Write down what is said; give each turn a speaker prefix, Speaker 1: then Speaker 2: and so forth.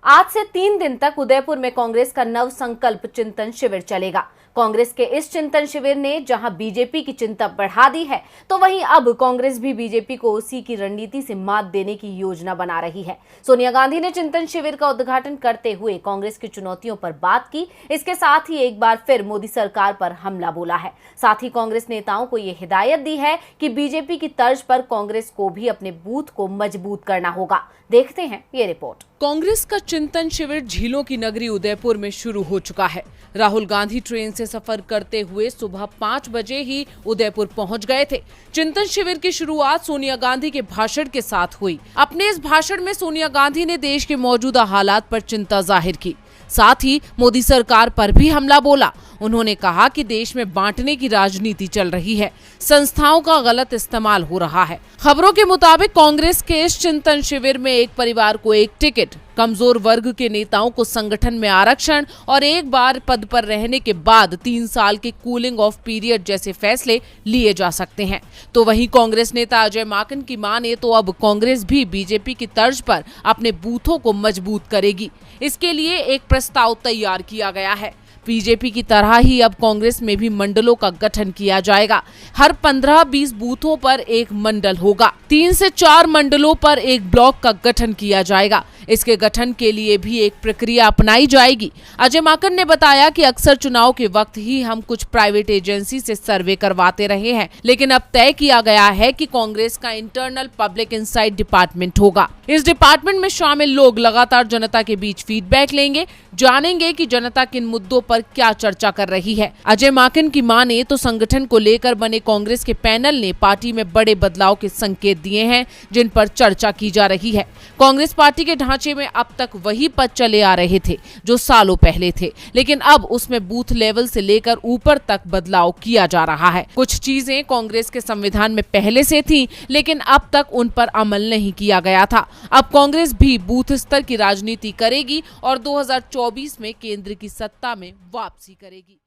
Speaker 1: आज से 3 दिन तक उदयपुर में कांग्रेस का नव संकल्प चिंतन शिविर चलेगा। कांग्रेस के इस चिंतन शिविर ने जहां बीजेपी की चिंता बढ़ा दी है, तो वहीं अब कांग्रेस भी बीजेपी को उसी की रणनीति से मात देने की योजना बना रही है। सोनिया गांधी ने चिंतन शिविर का उद्घाटन करते हुए कांग्रेस की चुनौतियों पर बात की। इसके साथ ही एक बार फिर मोदी सरकार पर हमला बोला है। साथ ही कांग्रेस नेताओं को यह हिदायत दी है कि बीजेपी की तर्ज पर कांग्रेस को भी अपने बूथ को मजबूत करना होगा। देखते हैं ये रिपोर्ट।
Speaker 2: कांग्रेस का चिंतन शिविर झीलों की नगरी उदयपुर में शुरू हो चुका है। राहुल गांधी ट्रेन से सफर करते हुए सुबह 5 बजे ही उदयपुर पहुंच गए थे। चिंतन शिविर की शुरुआत सोनिया गांधी के भाषण के साथ हुई। अपने इस भाषण में सोनिया गांधी ने देश के मौजूदा हालात पर चिंता जाहिर की, साथ ही मोदी सरकार पर भी हमला बोला। उन्होंने कहा कि देश में बांटने की राजनीति चल रही है, संस्थाओं का गलत इस्तेमाल हो रहा है। खबरों के मुताबिक कांग्रेस के इस चिंतन शिविर में एक परिवार को एक टिकट, कमजोर वर्ग के नेताओं को संगठन में आरक्षण और एक बार पद पर रहने के बाद 3 साल के कूलिंग ऑफ पीरियड जैसे फैसले लिए जा सकते हैं। तो वहीं कांग्रेस नेता अजय माकन की माने तो अब कांग्रेस भी बीजेपी की तर्ज पर अपने बूथों को मजबूत करेगी। इसके लिए एक प्रस्ताव तैयार किया गया है। बीजेपी की तरह ही अब कांग्रेस में भी मंडलों का गठन किया जाएगा। हर 15-20 बूथों पर एक मंडल होगा। 3 से 4 मंडलों पर एक ब्लॉक का गठन किया जाएगा। इसके गठन के लिए भी एक प्रक्रिया अपनाई जाएगी। अजय माकन ने बताया कि अक्सर चुनाव के वक्त ही हम कुछ प्राइवेट एजेंसी से सर्वे करवाते रहे हैं, लेकिन अब तय किया गया है कि कांग्रेस का इंटरनल पब्लिक इंसाइट डिपार्टमेंट होगा। इस डिपार्टमेंट में शामिल लोग लगातार जनता के बीच फीडबैक लेंगे, जानेंगे कि जनता किन मुद्दों पर क्या चर्चा कर रही है। अजय माकन की माने तो संगठन को लेकर बने कांग्रेस के पैनल ने पार्टी में बड़े बदलाव के संकेत दिए हैं, जिन पर चर्चा की जा रही है। कांग्रेस पार्टी के ढांचे में अब तक वही पद चले आ रहे थे जो सालों पहले थे, लेकिन अब उसमें बूथ लेवल से लेकर ऊपर तक बदलाव किया जा रहा है। कुछ चीजें कांग्रेस के संविधान में पहले से थी, लेकिन अब तक उन पर अमल नहीं किया गया था। अब कांग्रेस भी बूथ स्तर की राजनीति करेगी और 2024 में केंद्र की सत्ता में वापसी करेगी।